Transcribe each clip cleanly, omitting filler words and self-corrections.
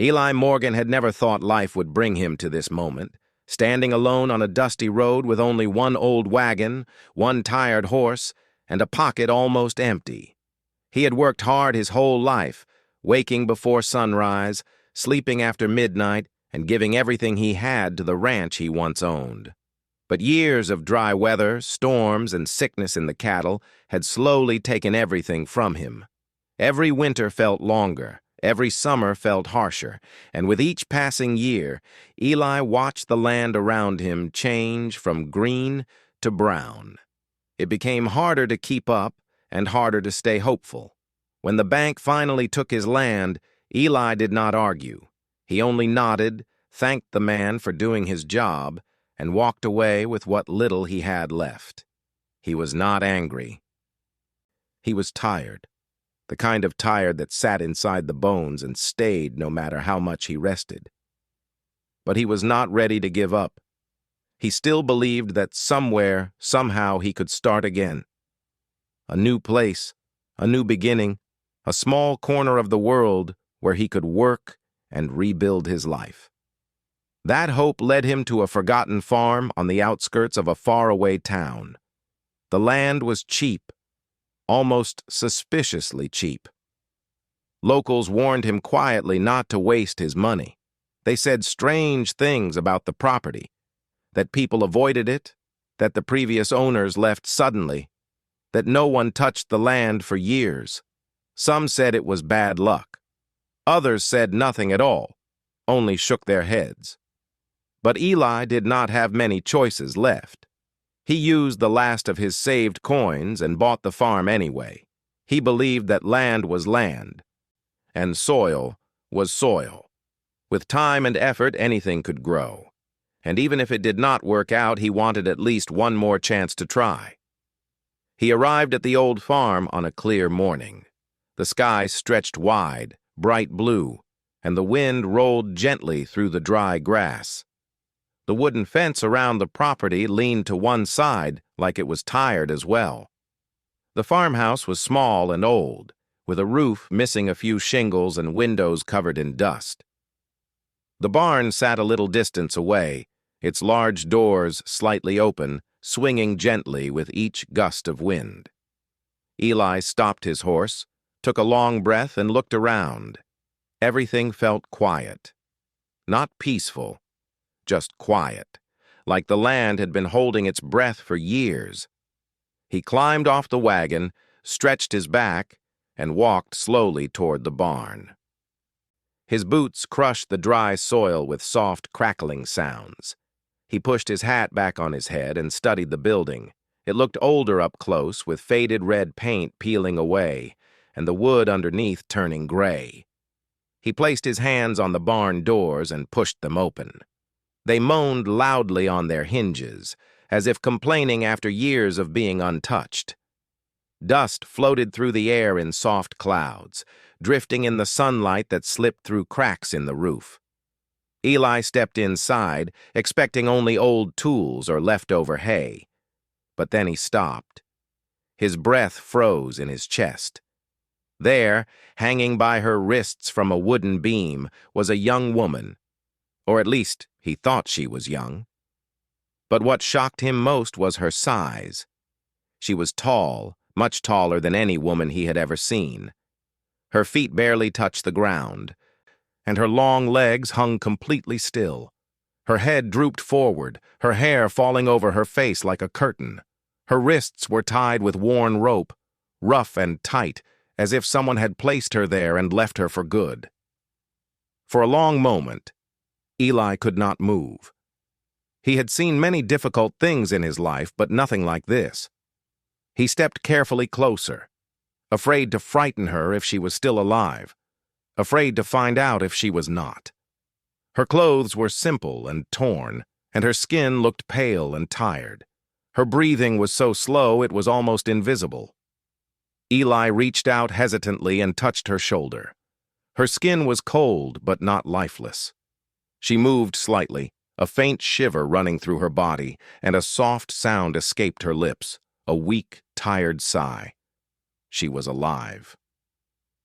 Eli Morgan had never thought life would bring him to this moment, standing alone on a dusty road with only one old wagon, one tired horse, and a pocket almost empty. He had worked hard his whole life, waking before sunrise, sleeping after midnight, and giving everything he had to the ranch he once owned. But years of dry weather, storms, and sickness in the cattle had slowly taken everything from him. Every winter felt longer. Every summer felt harsher, and with each passing year, Eli watched the land around him change from green to brown. It became harder to keep up and harder to stay hopeful. When the bank finally took his land, Eli did not argue. He only nodded, thanked the man for doing his job, and walked away with what little he had left. He was not angry. He was tired. The kind of tired that sat inside the bones and stayed no matter how much he rested. But he was not ready to give up. He still believed that somewhere, somehow, he could start again. A new place, a new beginning, a small corner of the world where he could work and rebuild his life. That hope led him to a forgotten farm on the outskirts of a faraway town. The land was cheap. Almost suspiciously cheap. Locals warned him quietly not to waste his money. They said strange things about the property, that people avoided it, that the previous owners left suddenly, that no one touched the land for years. Some said it was bad luck. Others said nothing at all, only shook their heads. But Eli did not have many choices left. He used the last of his saved coins and bought the farm anyway. He believed that land was land, and soil was soil. With time and effort, anything could grow. And even if it did not work out, he wanted at least one more chance to try. He arrived at the old farm on a clear morning. The sky stretched wide, bright blue, and the wind rolled gently through the dry grass. The wooden fence around the property leaned to one side like it was tired as well. The farmhouse was small and old, with a roof missing a few shingles and windows covered in dust. The barn sat a little distance away, its large doors slightly open, swinging gently with each gust of wind. Eli stopped his horse, took a long breath, and looked around. Everything felt quiet. Not peaceful. Just quiet, like the land had been holding its breath for years. He climbed off the wagon, stretched his back, and walked slowly toward the barn. His boots crushed the dry soil with soft, crackling sounds. He pushed his hat back on his head and studied the building. It looked older up close, with faded red paint peeling away, and the wood underneath turning gray. He placed his hands on the barn doors and pushed them open. They moaned loudly on their hinges, as if complaining after years of being untouched. Dust floated through the air in soft clouds, drifting in the sunlight that slipped through cracks in the roof. Eli stepped inside, expecting only old tools or leftover hay. But then he stopped. His breath froze in his chest. There, hanging by her wrists from a wooden beam, was a young woman. Or at least, he thought she was young. But what shocked him most was her size. She was tall, much taller than any woman he had ever seen. Her feet barely touched the ground, and her long legs hung completely still. Her head drooped forward, her hair falling over her face like a curtain. Her wrists were tied with worn rope, rough and tight, as if someone had placed her there and left her for good. For a long moment, Eli could not move. He had seen many difficult things in his life, but nothing like this. He stepped carefully closer, afraid to frighten her if she was still alive, afraid to find out if she was not. Her clothes were simple and torn, and her skin looked pale and tired. Her breathing was so slow it was almost invisible. Eli reached out hesitantly and touched her shoulder. Her skin was cold but not lifeless. She moved slightly, a faint shiver running through her body, and a soft sound escaped her lips, a weak, tired sigh. She was alive.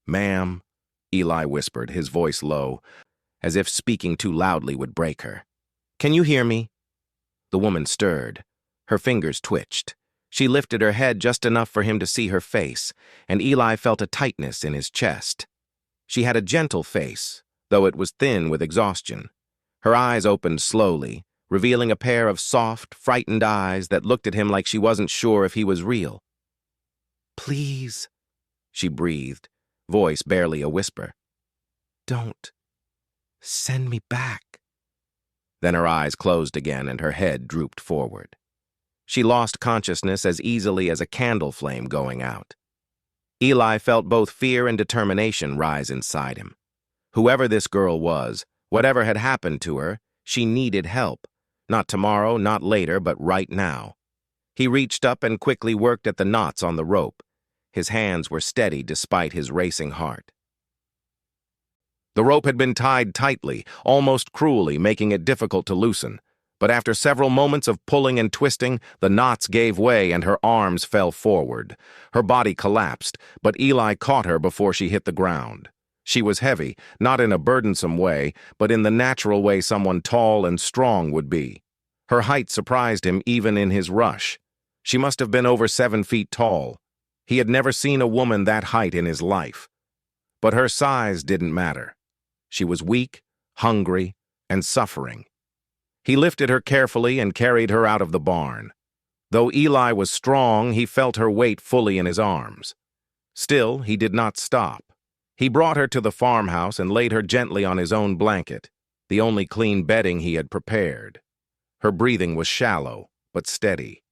"Ma'am," Eli whispered, his voice low, as if speaking too loudly would break her. "Can you hear me?" The woman stirred. Her fingers twitched. She lifted her head just enough for him to see her face, and Eli felt a tightness in his chest. She had a gentle face, though it was thin with exhaustion. Her eyes opened slowly, revealing a pair of soft, frightened eyes that looked at him like she wasn't sure if he was real. "Please," she breathed, voice barely a whisper. "Don't send me back." Then her eyes closed again and her head drooped forward. She lost consciousness as easily as a candle flame going out. Eli felt both fear and determination rise inside him. Whoever this girl was, whatever had happened to her, she needed help. Not tomorrow, not later, but right now. He reached up and quickly worked at the knots on the rope. His hands were steady despite his racing heart. The rope had been tied tightly, almost cruelly, making it difficult to loosen. But after several moments of pulling and twisting, the knots gave way and her arms fell forward. Her body collapsed, but Eli caught her before she hit the ground. She was heavy, not in a burdensome way, but in the natural way someone tall and strong would be. Her height surprised him even in his rush. She must have been over 7 feet tall. He had never seen a woman that height in his life. But her size didn't matter. She was weak, hungry, and suffering. He lifted her carefully and carried her out of the barn. Though Eli was strong, he felt her weight fully in his arms. Still, he did not stop. He brought her to the farmhouse and laid her gently on his own blanket, the only clean bedding he had prepared. Her breathing was shallow, but steady.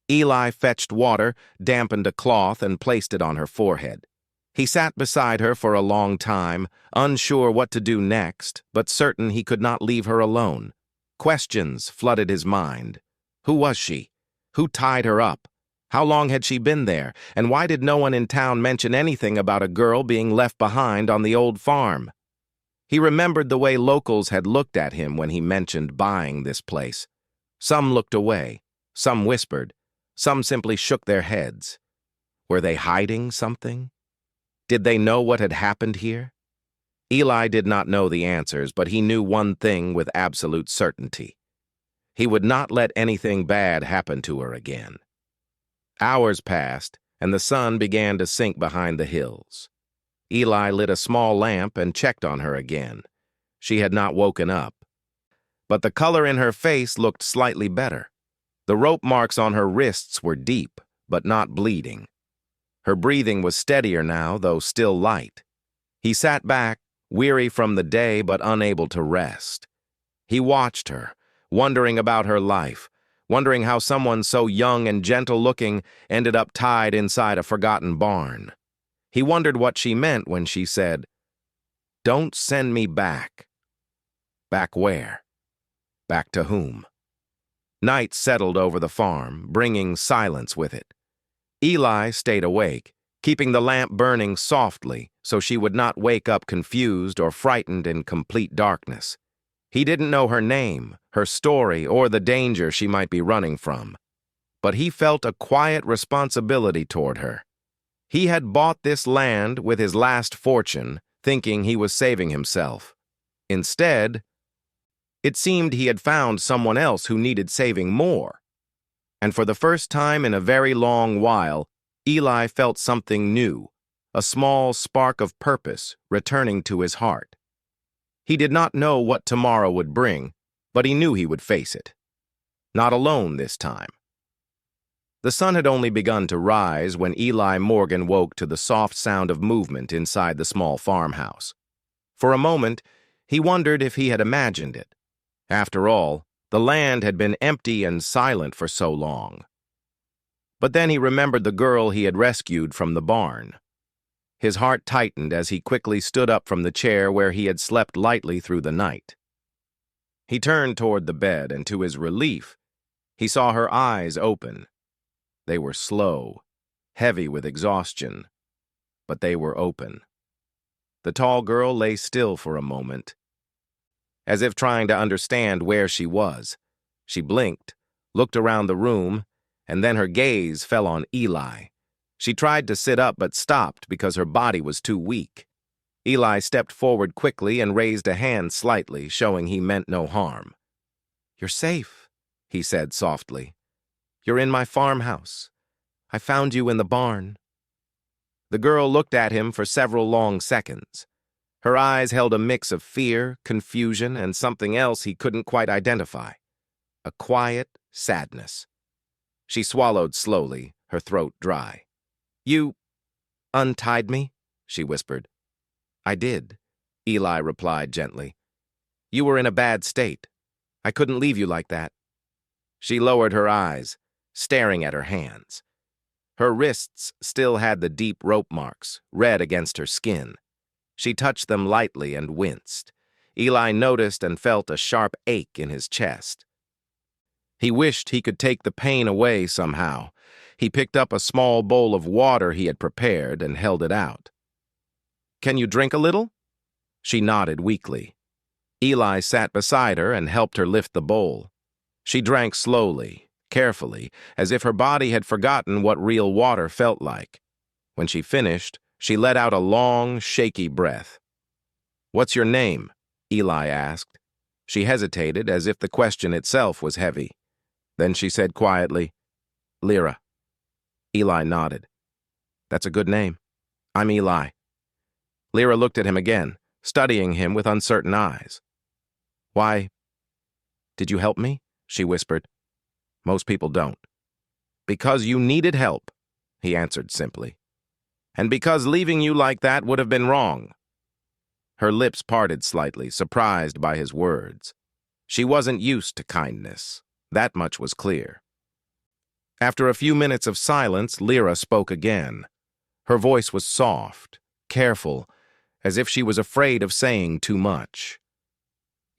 Eli fetched water, dampened a cloth, and placed it on her forehead. He sat beside her for a long time, unsure what to do next, but certain he could not leave her alone. Questions flooded his mind. Who was she? Who tied her up? How long had she been there? And why did no one in town mention anything about a girl being left behind on the old farm? He remembered the way locals had looked at him when he mentioned buying this place. Some looked away, some whispered, some simply shook their heads. Were they hiding something? Did they know what had happened here? Eli did not know the answers, but he knew one thing with absolute certainty. He would not let anything bad happen to her again. Hours passed, and the sun began to sink behind the hills. Eli lit a small lamp and checked on her again. She had not woken up. But the color in her face looked slightly better. The rope marks on her wrists were deep, but not bleeding. Her breathing was steadier now, though still light. He sat back, weary from the day but unable to rest. He watched her, wondering about her life, wondering how someone so young and gentle-looking ended up tied inside a forgotten barn. He wondered what she meant when she said, "Don't send me back." Back where? Back to whom? Night settled over the farm, bringing silence with it. Eli stayed awake, keeping the lamp burning softly so she would not wake up confused or frightened in complete darkness. He didn't know her name, her story, or the danger she might be running from. But he felt a quiet responsibility toward her. He had bought this land with his last fortune, thinking he was saving himself. Instead, it seemed he had found someone else who needed saving more. And for the first time in a very long while, Eli felt something new, a small spark of purpose returning to his heart. He did not know what tomorrow would bring, but he knew he would face it. Not alone this time. The sun had only begun to rise when Eli Morgan woke to the soft sound of movement inside the small farmhouse. For a moment, he wondered if he had imagined it. After all, the land had been empty and silent for so long. But then he remembered the girl he had rescued from the barn. His heart tightened as he quickly stood up from the chair where he had slept lightly through the night. He turned toward the bed, and to his relief, he saw her eyes open. They were slow, heavy with exhaustion, but they were open. The tall girl lay still for a moment, as if trying to understand where she was. She blinked, looked around the room, and then her gaze fell on Eli. She tried to sit up but stopped because her body was too weak. Eli stepped forward quickly and raised a hand slightly, showing he meant no harm. "You're safe," he said softly. "You're in my farmhouse. I found you in the barn." The girl looked at him for several long seconds. Her eyes held a mix of fear, confusion, and something else he couldn't quite identify. A quiet sadness. She swallowed slowly, her throat dry. "You untied me?" she whispered. "I did," Eli replied gently. "You were in a bad state. I couldn't leave you like that." She lowered her eyes, staring at her hands. Her wrists still had the deep rope marks, red against her skin. She touched them lightly and winced. Eli noticed and felt a sharp ache in his chest. He wished he could take the pain away somehow. He picked up a small bowl of water he had prepared and held it out. "Can you drink a little?" She nodded weakly. Eli sat beside her and helped her lift the bowl. She drank slowly, carefully, as if her body had forgotten what real water felt like. When she finished, she let out a long, shaky breath. "What's your name?" Eli asked. She hesitated, as if the question itself was heavy. Then she said quietly, "Lyra." Eli nodded. "That's a good name. I'm Eli." Lyra looked at him again, studying him with uncertain eyes. "Why did you help me?" she whispered. "Most people don't." "Because you needed help," he answered simply. "And because leaving you like that would have been wrong." Her lips parted slightly, surprised by his words. She wasn't used to kindness. That much was clear. After a few minutes of silence, Lyra spoke again. Her voice was soft, careful, as if she was afraid of saying too much.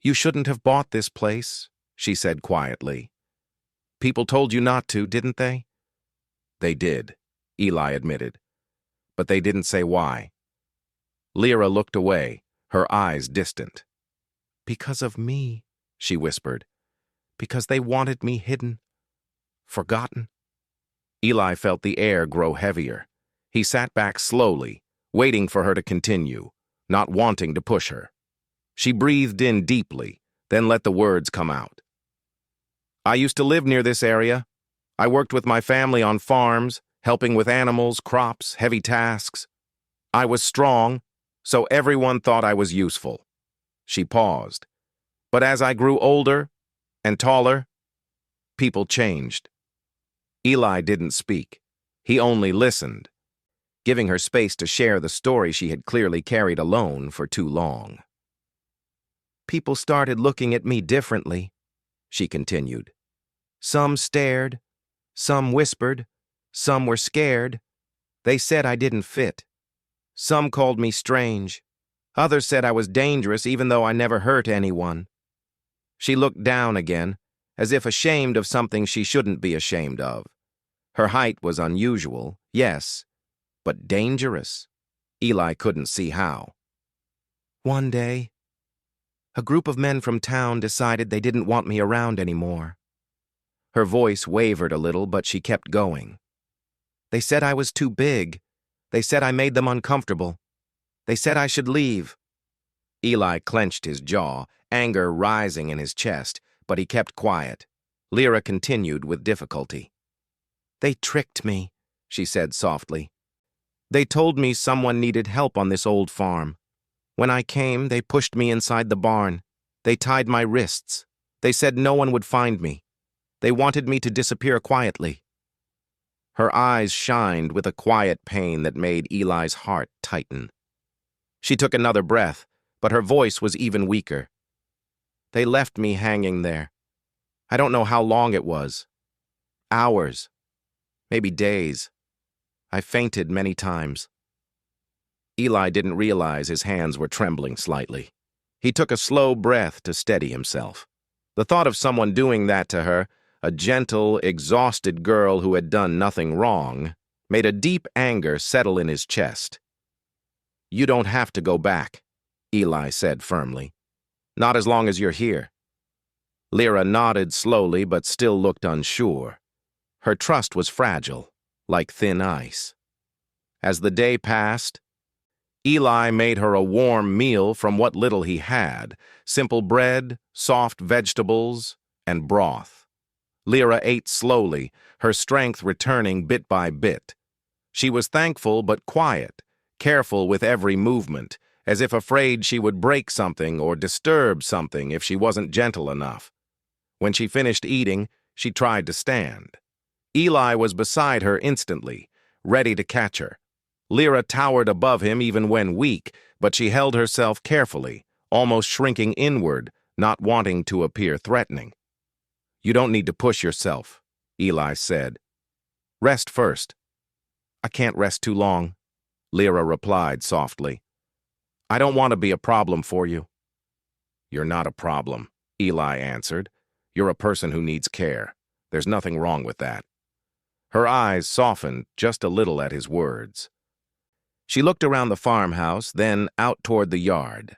"You shouldn't have bought this place," she said quietly. "People told you not to, didn't they?" "They did," Eli admitted. "But they didn't say why." Lyra looked away, her eyes distant. "Because of me," she whispered. "Because they wanted me hidden, forgotten." Eli felt the air grow heavier. He sat back slowly, waiting for her to continue, not wanting to push her. She breathed in deeply, then let the words come out. "I used to live near this area. I worked with my family on farms, helping with animals, crops, heavy tasks. I was strong, so everyone thought I was useful." She paused. "But as I grew older and taller, people changed." Eli didn't speak. He only listened, giving her space to share the story she had clearly carried alone for too long. "People started looking at me differently," she continued. "Some stared, some whispered, some were scared. They said I didn't fit. Some called me strange. Others said I was dangerous even though I never hurt anyone." She looked down again, as if ashamed of something she shouldn't be ashamed of. Her height was unusual, yes, but dangerous? Eli couldn't see how. "One day, a group of men from town decided they didn't want me around anymore." Her voice wavered a little, but she kept going. "They said I was too big. They said I made them uncomfortable. They said I should leave." Eli clenched his jaw, anger rising in his chest, but he kept quiet. Lyra continued with difficulty. "They tricked me," she said softly. "They told me someone needed help on this old farm. When I came, they pushed me inside the barn. They tied my wrists. They said no one would find me. They wanted me to disappear quietly." Her eyes shined with a quiet pain that made Eli's heart tighten. She took another breath, but her voice was even weaker. "They left me hanging there. I don't know how long it was. Hours. Maybe days. I fainted many times." Eli didn't realize his hands were trembling slightly. He took a slow breath to steady himself. The thought of someone doing that to her, a gentle, exhausted girl who had done nothing wrong, made a deep anger settle in his chest. "You don't have to go back," Eli said firmly. "Not as long as you're here." Lyra nodded slowly but still looked unsure. Her trust was fragile, like thin ice. As the day passed, Eli made her a warm meal from what little he had, simple bread, soft vegetables, and broth. Lyra ate slowly, her strength returning bit by bit. She was thankful but quiet, careful with every movement, as if afraid she would break something or disturb something if she wasn't gentle enough. When she finished eating, she tried to stand. Eli was beside her instantly, ready to catch her. Lyra towered above him even when weak, but she held herself carefully, almost shrinking inward, not wanting to appear threatening. "You don't need to push yourself," Eli said. "Rest first." "I can't rest too long," Lyra replied softly. "I don't want to be a problem for you." "You're not a problem," Eli answered. "You're a person who needs care. There's nothing wrong with that." Her eyes softened just a little at his words. She looked around the farmhouse, then out toward the yard.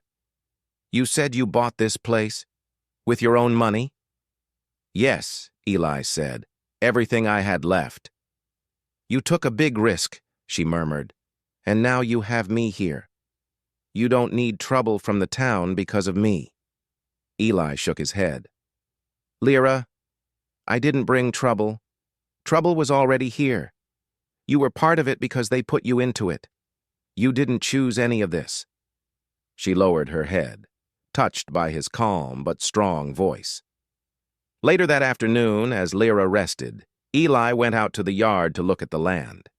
"You said you bought this place? With your own money?" "Yes," Eli said. "Everything I had left." "You took a big risk," she murmured. "And now you have me here. You don't need trouble from the town because of me." Eli shook his head. "Lyra, I didn't bring trouble. Trouble was already here. You were part of it because they put you into it. You didn't choose any of this." She lowered her head, touched by his calm but strong voice. Later that afternoon, as Lyra rested, Eli went out to the yard to look at the land.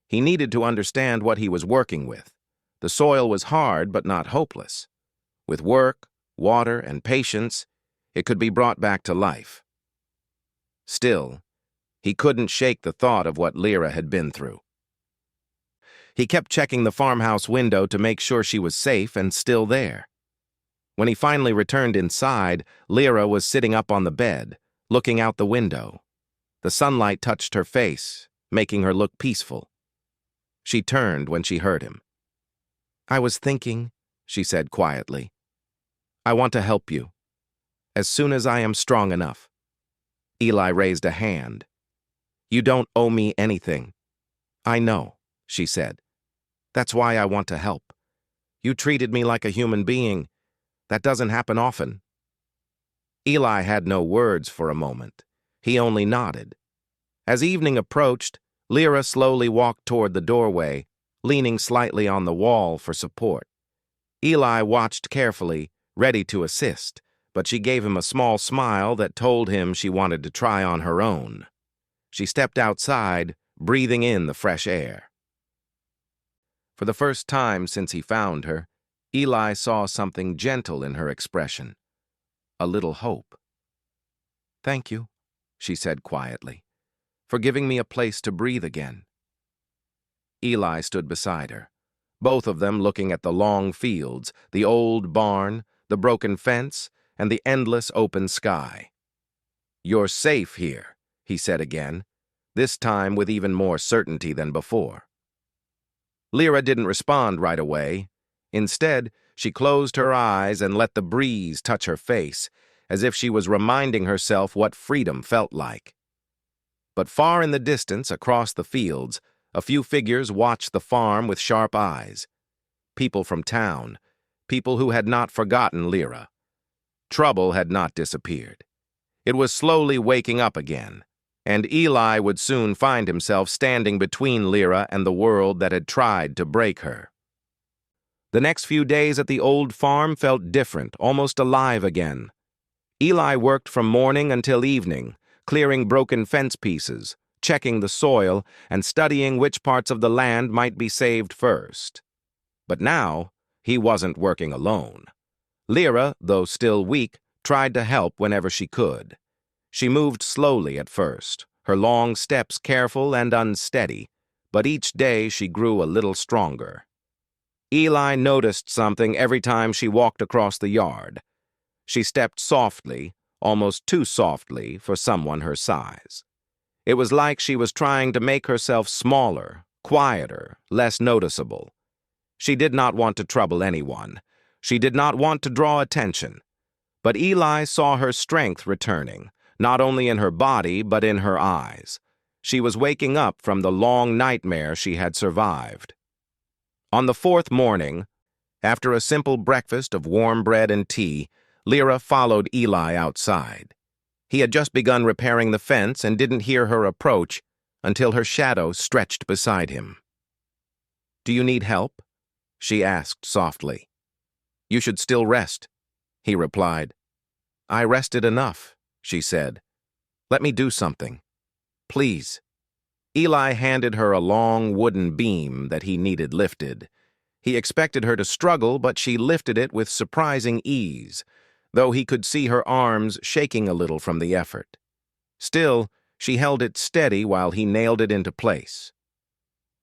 He needed to understand what he was working with. The soil was hard but not hopeless. With work, water, and patience, it could be brought back to life. Still, he couldn't shake the thought of what Lyra had been through. He kept checking the farmhouse window to make sure she was safe and still there. When he finally returned inside, Lyra was sitting up on the bed, looking out the window. The sunlight touched her face, making her look peaceful. She turned when she heard him. "I was thinking," she said quietly. "I want to help you, as soon as I am strong enough." Eli raised a hand. "You don't owe me anything." "I know," she said. "That's why I want to help. You treated me like a human being. That doesn't happen often." Eli had no words for a moment. He only nodded. As evening approached, Lyra slowly walked toward the doorway, leaning slightly on the wall for support. Eli watched carefully, ready to assist, but she gave him a small smile that told him she wanted to try on her own. She stepped outside, breathing in the fresh air. For the first time since he found her, Eli saw something gentle in her expression. A little hope. "Thank you," she said quietly, "for giving me a place to breathe again." Eli stood beside her, both of them looking at the long fields, the old barn, the broken fence, and the endless open sky. "You're safe here," he said again, this time with even more certainty than before. Lyra didn't respond right away. Instead, she closed her eyes and let the breeze touch her face, as if she was reminding herself what freedom felt like. But far in the distance, across the fields, a few figures watched the farm with sharp eyes. People from town, people who had not forgotten Lyra. Trouble had not disappeared. It was slowly waking up again, and Eli would soon find himself standing between Lyra and the world that had tried to break her. The next few days at the old farm felt different, almost alive again. Eli worked from morning until evening, clearing broken fence pieces, checking the soil, and studying which parts of the land might be saved first. But now, he wasn't working alone. Lyra, though still weak, tried to help whenever she could. She moved slowly at first, her long steps careful and unsteady, but each day she grew a little stronger. Eli noticed something every time she walked across the yard. She stepped softly, almost too softly for someone her size. It was like she was trying to make herself smaller, quieter, less noticeable. She did not want to trouble anyone. She did not want to draw attention. But Eli saw her strength returning, not only in her body but in her eyes. She was waking up from the long nightmare she had survived. On the fourth morning, after a simple breakfast of warm bread and tea, Lyra followed Eli outside. He had just begun repairing the fence and didn't hear her approach until her shadow stretched beside him. "Do you need help?" she asked softly. "You should still rest," he replied. "I rested enough," she said. "Let me do something. Please." Eli handed her a long wooden beam that he needed lifted. He expected her to struggle, but she lifted it with surprising ease, though he could see her arms shaking a little from the effort. Still, she held it steady while he nailed it into place.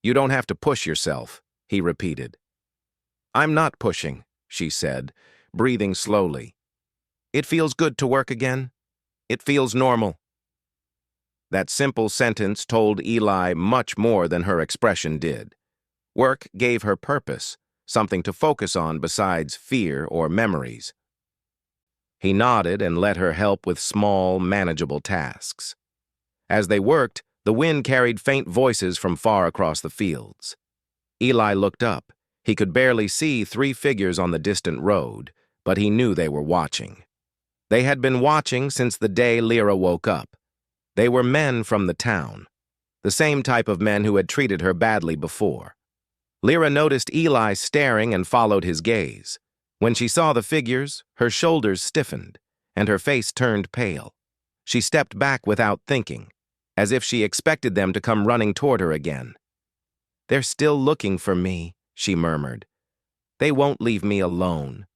"You don't have to push yourself," he repeated. "I'm not pushing," she said, breathing slowly. "It feels good to work again. It feels normal." That simple sentence told Eli much more than her expression did. Work gave her purpose, something to focus on besides fear or memories. He nodded and let her help with small, manageable tasks. As they worked, the wind carried faint voices from far across the fields. Eli looked up. He could barely see 3 figures on the distant road, but he knew they were watching. They had been watching since the day Lyra woke up. They were men from the town, the same type of men who had treated her badly before. Lyra noticed Eli staring and followed his gaze. When she saw the figures, her shoulders stiffened, and her face turned pale. She stepped back without thinking, as if she expected them to come running toward her again. "They're still looking for me," she murmured. "They won't leave me alone."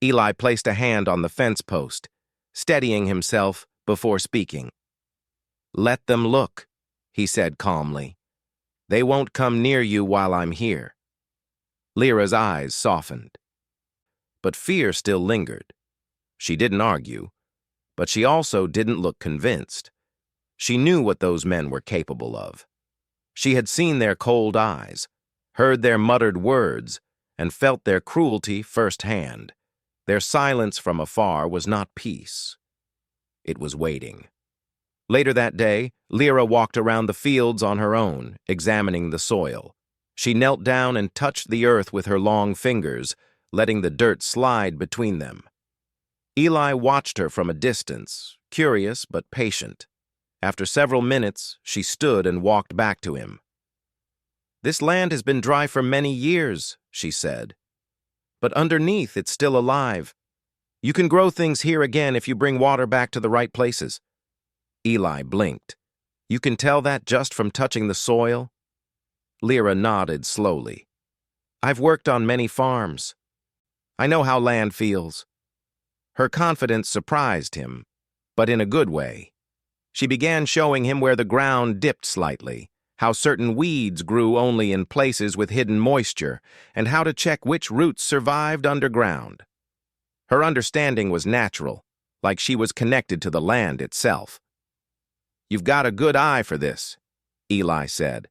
Eli placed a hand on the fence post, steadying himself before speaking. "Let them look," he said calmly. "They won't come near you while I'm here." Lyra's eyes softened. But fear still lingered. She didn't argue, but she also didn't look convinced. She knew what those men were capable of. She had seen their cold eyes, heard their muttered words, and felt their cruelty firsthand. Their silence from afar was not peace. It was waiting. Later that day, Lyra walked around the fields on her own, examining the soil. She knelt down and touched the earth with her long fingers, letting the dirt slide between them. Eli watched her from a distance, curious but patient. After several minutes, she stood and walked back to him. "This land has been dry for many years," she said. "But underneath, it's still alive. You can grow things here again if you bring water back to the right places." Eli blinked. "You can tell that just from touching the soil?" Lyra nodded slowly. "I've worked on many farms. I know how land feels." Her confidence surprised him, but in a good way. She began showing him where the ground dipped slightly, how certain weeds grew only in places with hidden moisture, and how to check which roots survived underground. Her understanding was natural, like she was connected to the land itself. "You've got a good eye for this," Eli said.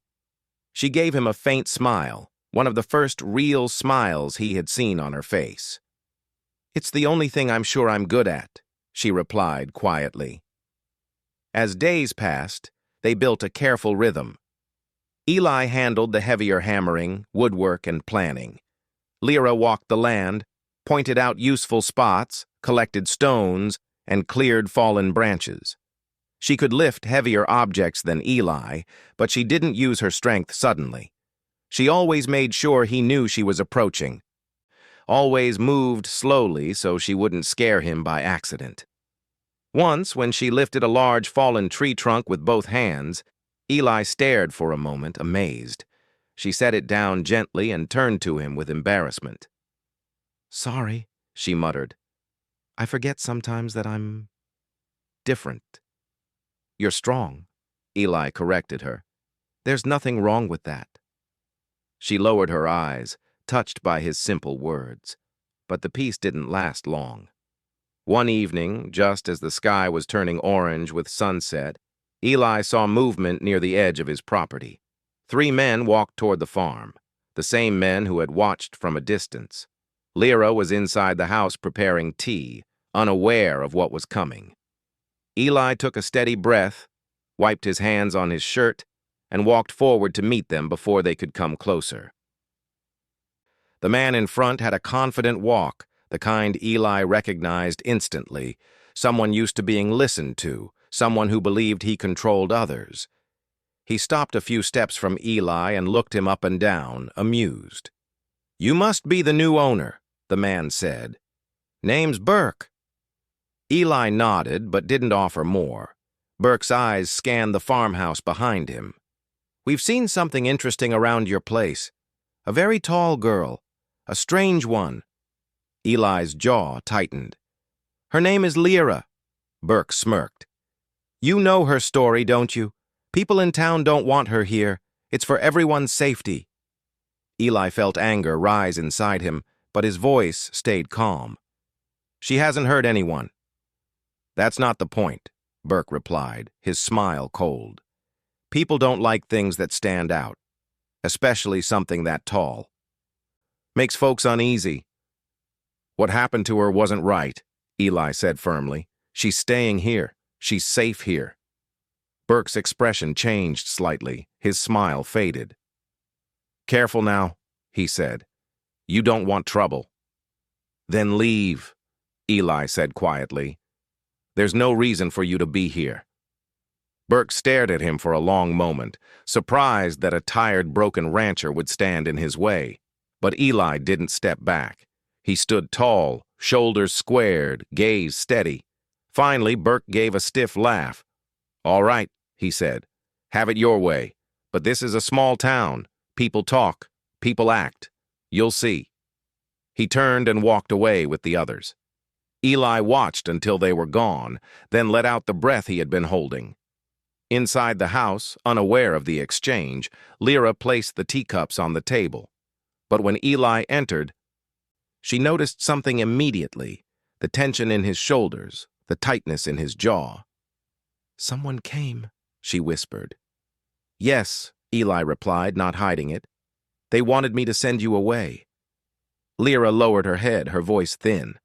She gave him a faint smile, one of the first real smiles he had seen on her face. "It's the only thing I'm sure I'm good at," she replied quietly. As days passed, they built a careful rhythm. Eli handled the heavier hammering, woodwork, and planning. Lyra walked the land, pointed out useful spots, collected stones, and cleared fallen branches. She could lift heavier objects than Eli, but she didn't use her strength suddenly. She always made sure he knew she was approaching, always moved slowly so she wouldn't scare him by accident. Once, when she lifted a large fallen tree trunk with both hands, Eli stared for a moment, amazed. She set it down gently and turned to him with embarrassment. "Sorry," she muttered. "I forget sometimes that I'm different." "You're strong," Eli corrected her. "There's nothing wrong with that." She lowered her eyes, touched by his simple words. But the peace didn't last long. One evening, just as the sky was turning orange with sunset, Eli saw movement near the edge of his property. 3 men walked toward the farm, the same men who had watched from a distance. Lyra was inside the house preparing tea, unaware of what was coming. Eli took a steady breath, wiped his hands on his shirt, and walked forward to meet them before they could come closer. The man in front had a confident walk, the kind Eli recognized instantly, someone used to being listened to, someone who believed he controlled others. He stopped a few steps from Eli and looked him up and down, amused. "You must be the new owner," the man said. "Name's Burke." Eli nodded, but didn't offer more. Burke's eyes scanned the farmhouse behind him. "We've seen something interesting around your place. A very tall girl. A strange one." Eli's jaw tightened. "Her name is Lyra." Burke smirked. "You know her story, don't you? People in town don't want her here. It's for everyone's safety." Eli felt anger rise inside him, but his voice stayed calm. "She hasn't hurt anyone." "That's not the point," Burke replied, his smile cold. "People don't like things that stand out, especially something that tall. Makes folks uneasy." "What happened to her wasn't right," Eli said firmly. "She's staying here. She's safe here." Burke's expression changed slightly. His smile faded. "Careful now," he said. "You don't want trouble." "Then leave," Eli said quietly. "There's no reason for you to be here." Burke stared at him for a long moment, surprised that a tired, broken rancher would stand in his way. But Eli didn't step back. He stood tall, shoulders squared, gaze steady. Finally, Burke gave a stiff laugh. "All right," he said. "Have it your way. But this is a small town. People talk. People act. You'll see." He turned and walked away with the others. Eli watched until they were gone, then let out the breath he had been holding. Inside the house, unaware of the exchange, Lyra placed the teacups on the table. But when Eli entered, she noticed something immediately, the tension in his shoulders, the tightness in his jaw. "Someone came," she whispered. "Yes," Eli replied, not hiding it. "They wanted me to send you away." Lyra lowered her head, her voice thin.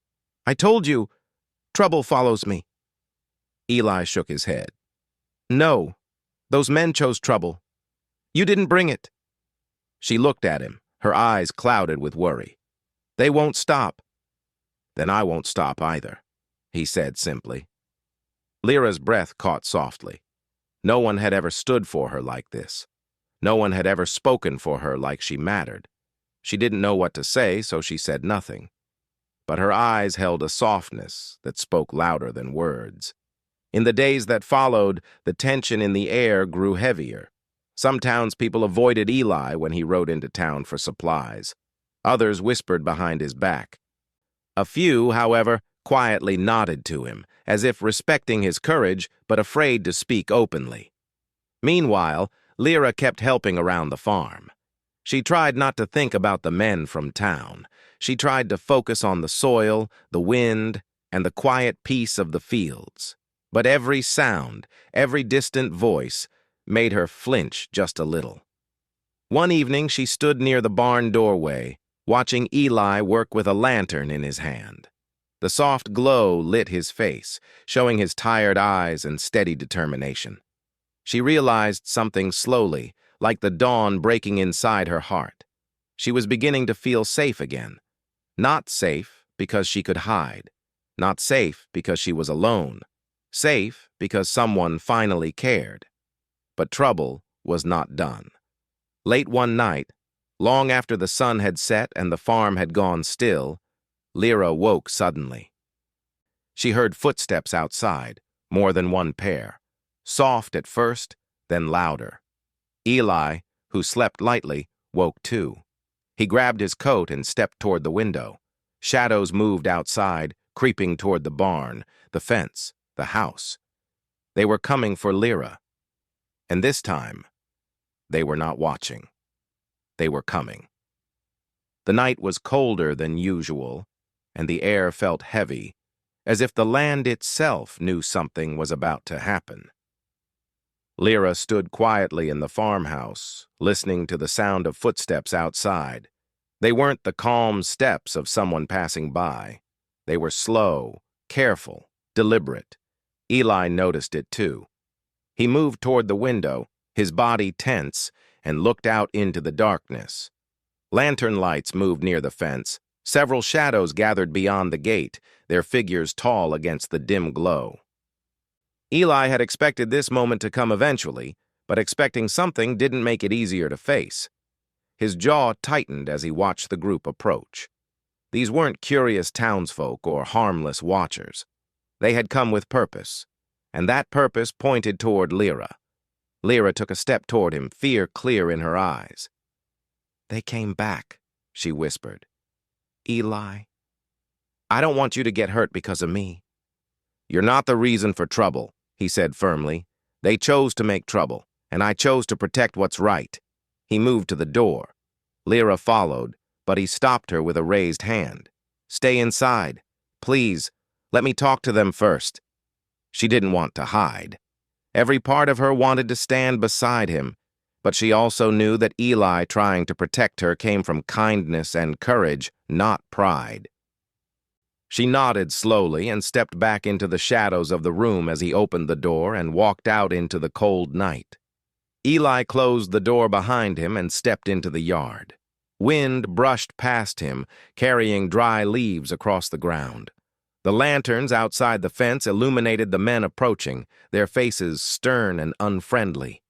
"I told you, trouble follows me." Eli shook his head. "No, those men chose trouble. You didn't bring it." She looked at him, her eyes clouded with worry. "They won't stop." "Then I won't stop either," he said simply. Lyra's breath caught softly. No one had ever stood for her like this. No one had ever spoken for her like she mattered. She didn't know what to say, so she said nothing. But her eyes held a softness that spoke louder than words. In the days that followed, the tension in the air grew heavier. Some townspeople avoided Eli when he rode into town for supplies. Others whispered behind his back. A few, however, quietly nodded to him, as if respecting his courage but afraid to speak openly. Meanwhile, Lyra kept helping around the farm. She tried not to think about the men from town. She tried to focus on the soil, the wind, and the quiet peace of the fields. But every sound, every distant voice, made her flinch just a little. One evening she stood near the barn doorway, watching Eli work with a lantern in his hand. The soft glow lit his face, showing his tired eyes and steady determination. She realized something slowly, like the dawn breaking inside her heart. She was beginning to feel safe again. Not safe because she could hide. Not safe because she was alone. Safe because someone finally cared. But trouble was not done. Late one night, long after the sun had set and the farm had gone still, Lyra woke suddenly. She heard footsteps outside, more than one pair. Soft at first, then louder. Eli, who slept lightly, woke too. He grabbed his coat and stepped toward the window. Shadows moved outside, creeping toward the barn, the fence, the house. They were coming for Lyra. And this time, they were not watching. They were coming. The night was colder than usual, and the air felt heavy, as if the land itself knew something was about to happen. Lyra stood quietly in the farmhouse, listening to the sound of footsteps outside. They weren't the calm steps of someone passing by. They were slow, careful, deliberate. Eli noticed it too. He moved toward the window, his body tense, and looked out into the darkness. Lantern lights moved near the fence. Several shadows gathered beyond the gate, their figures tall against the dim glow. Eli had expected this moment to come eventually, but expecting something didn't make it easier to face. His jaw tightened as he watched the group approach. These weren't curious townsfolk or harmless watchers. They had come with purpose, and that purpose pointed toward Lyra. Lyra took a step toward him, fear clear in her eyes. "They came back," she whispered. "Eli, I don't want you to get hurt because of me." "You're not the reason for trouble," he said firmly. "They chose to make trouble, and I chose to protect what's right." He moved to the door. Lyra followed, but he stopped her with a raised hand. "Stay inside. Please, let me talk to them first." She didn't want to hide. Every part of her wanted to stand beside him, but she also knew that Eli trying to protect her came from kindness and courage, not pride. She nodded slowly and stepped back into the shadows of the room as he opened the door and walked out into the cold night. Eli closed the door behind him and stepped into the yard. Wind brushed past him, carrying dry leaves across the ground. The lanterns outside the fence illuminated the men approaching, their faces stern and unfriendly.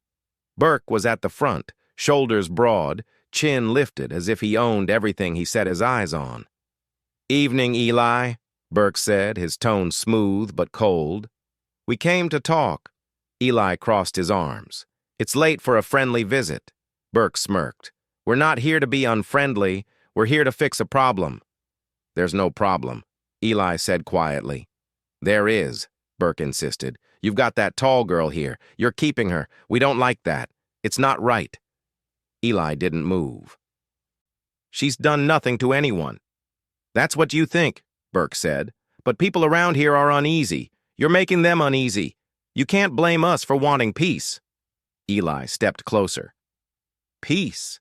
Burke was at the front, shoulders broad, chin lifted as if he owned everything he set his eyes on. "Evening, Eli," Burke said, his tone smooth but cold. "We came to talk." Eli crossed his arms. "It's late for a friendly visit." Burke smirked. "We're not here to be unfriendly. We're here to fix a problem." "There's no problem," Eli said quietly. "There is," Burke insisted. "You've got that tall girl here. You're keeping her. We don't like that. It's not right." Eli didn't move. "She's done nothing to anyone." "That's what you think," Burke said. "But people around here are uneasy. You're making them uneasy. You can't blame us for wanting peace." Eli stepped closer. "Peace?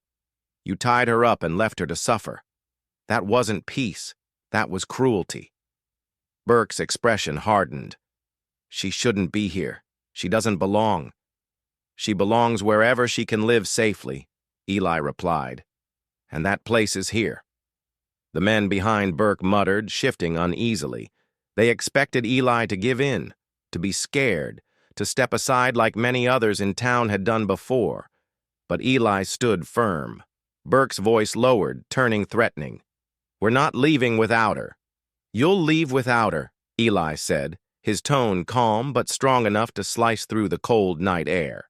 You tied her up and left her to suffer. That wasn't peace. That was cruelty." Burke's expression hardened. "She shouldn't be here. She doesn't belong." "She belongs wherever she can live safely," Eli replied. "And that place is here." The men behind Burke muttered, shifting uneasily. They expected Eli to give in, to be scared, to step aside like many others in town had done before. But Eli stood firm. Burke's voice lowered, turning threatening. "We're not leaving without her." "You'll leave without her," Eli said, his tone calm but strong enough to slice through the cold night air.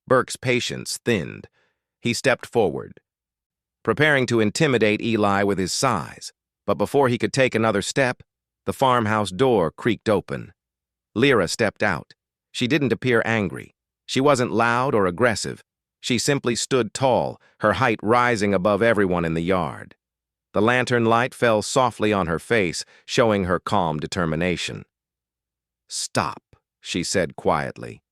Burke's patience thinned. He stepped forward, preparing to intimidate Eli with his size. But before he could take another step, the farmhouse door creaked open. Lyra stepped out. She didn't appear angry. She wasn't loud or aggressive. She simply stood tall, her height rising above everyone in the yard. The lantern light fell softly on her face, showing her calm determination. "Stop," she said quietly.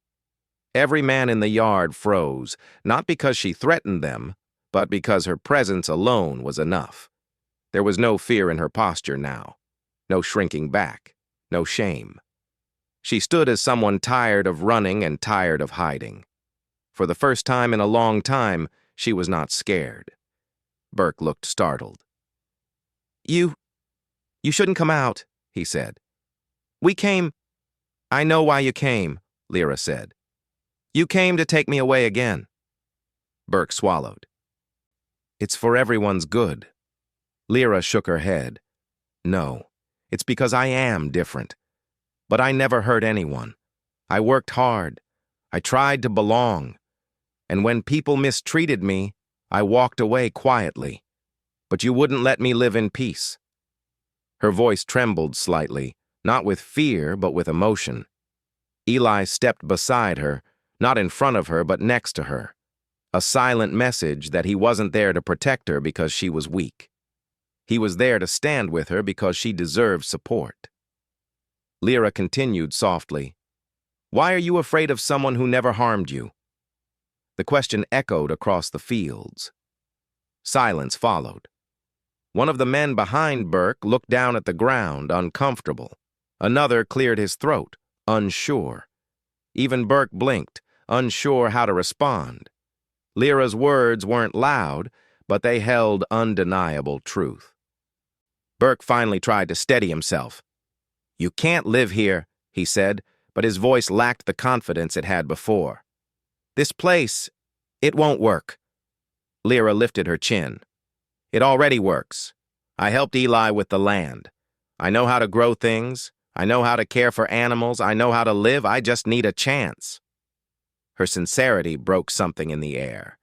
Every man in the yard froze, not because she threatened them, but because her presence alone was enough. There was no fear in her posture now, no shrinking back, no shame. She stood as someone tired of running and tired of hiding. For the first time in a long time, she was not scared. Burke looked startled. You shouldn't come out," he said. "We came—" "I know why you came," Lyra said. "You came to take me away again." Burke swallowed. "It's for everyone's good." Lyra shook her head. "No, it's because I am different. But I never hurt anyone. I worked hard. I tried to belong. And when people mistreated me, I walked away quietly. But you wouldn't let me live in peace." Her voice trembled slightly, not with fear, but with emotion. Eli stepped beside her, not in front of her, but next to her. A silent message that he wasn't there to protect her because she was weak. He was there to stand with her because she deserved support. Lyra continued softly, "Why are you afraid of someone who never harmed you?" The question echoed across the fields. Silence followed. One of the men behind Burke looked down at the ground, uncomfortable. Another cleared his throat, unsure. Even Burke blinked, unsure how to respond. Lyra's words weren't loud, but they held undeniable truth. Burke finally tried to steady himself. "You can't live here," he said, but his voice lacked the confidence it had before. "This place, it won't work." Lyra lifted her chin. "It already works. I helped Eli with the land. I know how to grow things. I know how to care for animals. I know how to live. I just need a chance." Her sincerity broke something in the air.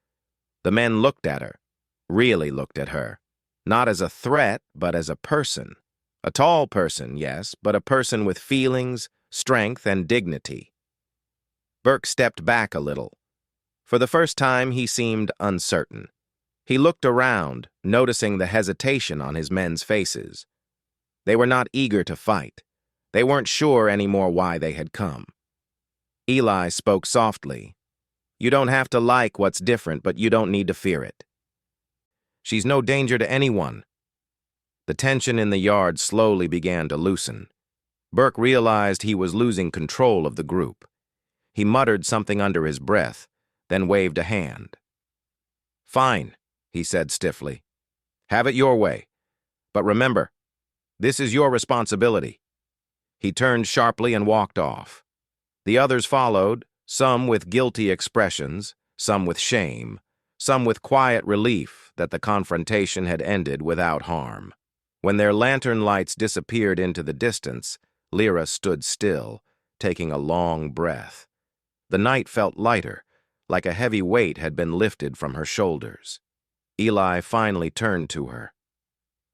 The men looked at her, really looked at her, not as a threat, but as a person. A tall person, yes, but a person with feelings, strength, and dignity. Burke stepped back a little. For the first time, he seemed uncertain. He looked around, noticing the hesitation on his men's faces. They were not eager to fight. They weren't sure anymore why they had come. Eli spoke softly. "You don't have to like what's different, but you don't need to fear it. She's no danger to anyone." The tension in the yard slowly began to loosen. Burke realized he was losing control of the group. He muttered something under his breath, then waved a hand. "Fine," he said stiffly. "Have it your way. But remember, this is your responsibility." He turned sharply and walked off. The others followed, some with guilty expressions, some with shame, some with quiet relief that the confrontation had ended without harm. When their lantern lights disappeared into the distance, Lyra stood still, taking a long breath. The night felt lighter, like a heavy weight had been lifted from her shoulders. Eli finally turned to her.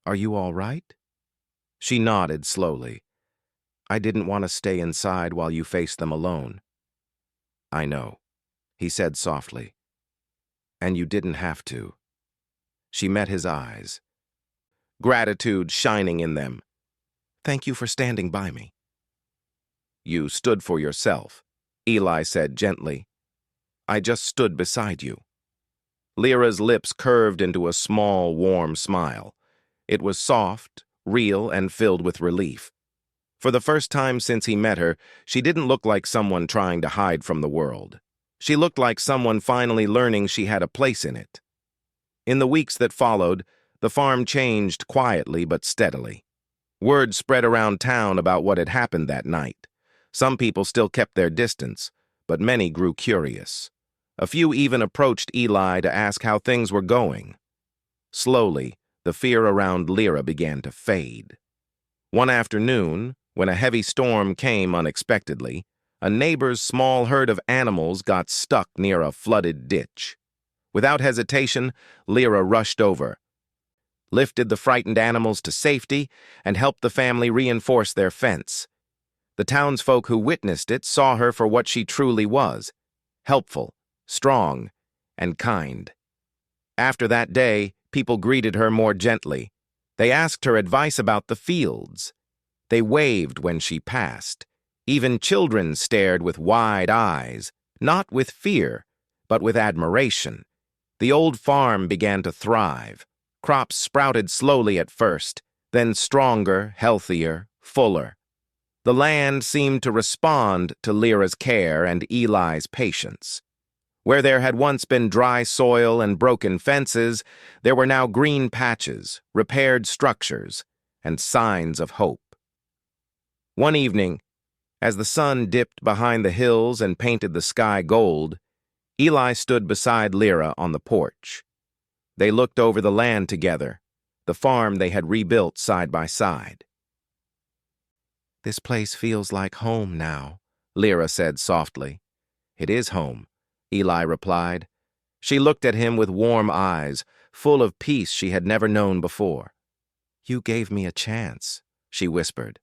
"Are you all right?" She nodded slowly. "I didn't want to stay inside while you faced them alone." "I know," he said softly. "And you didn't have to." She met his eyes, gratitude shining in them. "Thank you for standing by me." "You stood for yourself," Eli said gently. "I just stood beside you." Lyra's lips curved into a small, warm smile. It was soft, real, and filled with relief. For the first time since he met her, she didn't look like someone trying to hide from the world. She looked like someone finally learning she had a place in it. In the weeks that followed, the farm changed quietly but steadily. Word spread around town about what had happened that night. Some people still kept their distance, but many grew curious. A few even approached Eli to ask how things were going. Slowly, the fear around Lyra began to fade. One afternoon, when a heavy storm came unexpectedly, a neighbor's small herd of animals got stuck near a flooded ditch. Without hesitation, Lyra rushed over, lifted the frightened animals to safety, and helped the family reinforce their fence. The townsfolk who witnessed it saw her for what she truly was: helpful, strong, and kind. After that day, people greeted her more gently. They asked her advice about the fields. They waved when she passed. Even children stared with wide eyes, not with fear, but with admiration. The old farm began to thrive. Crops sprouted slowly at first, then stronger, healthier, fuller. The land seemed to respond to Lyra's care and Eli's patience. Where there had once been dry soil and broken fences, there were now green patches, repaired structures, and signs of hope. One evening, as the sun dipped behind the hills and painted the sky gold, Eli stood beside Lyra on the porch. They looked over the land together, the farm they had rebuilt side by side. "This place feels like home now," Lyra said softly. "It is home," Eli replied. She looked at him with warm eyes, full of peace she had never known before. "You gave me a chance," she whispered.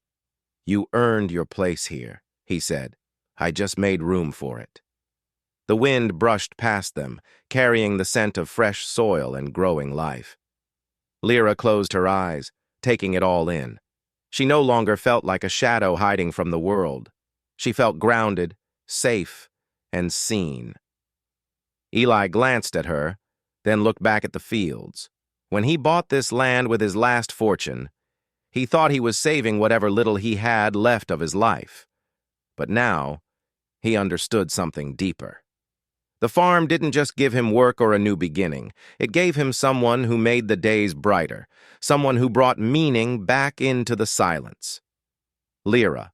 "You earned your place here," he said. "I just made room for it." The wind brushed past them, carrying the scent of fresh soil and growing life. Lyra closed her eyes, taking it all in. She no longer felt like a shadow hiding from the world. She felt grounded, safe, and seen. Eli glanced at her, then looked back at the fields. When he bought this land with his last fortune, he thought he was saving whatever little he had left of his life. But now, he understood something deeper. The farm didn't just give him work or a new beginning. It gave him someone who made the days brighter, someone who brought meaning back into the silence. Lyra,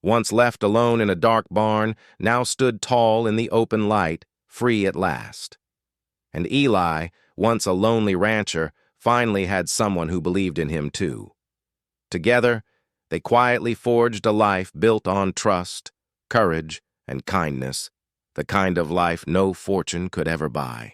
once left alone in a dark barn, now stood tall in the open light, free at last. And Eli, once a lonely rancher, finally had someone who believed in him too. Together, they quietly forged a life built on trust, courage, and kindness, the kind of life no fortune could ever buy.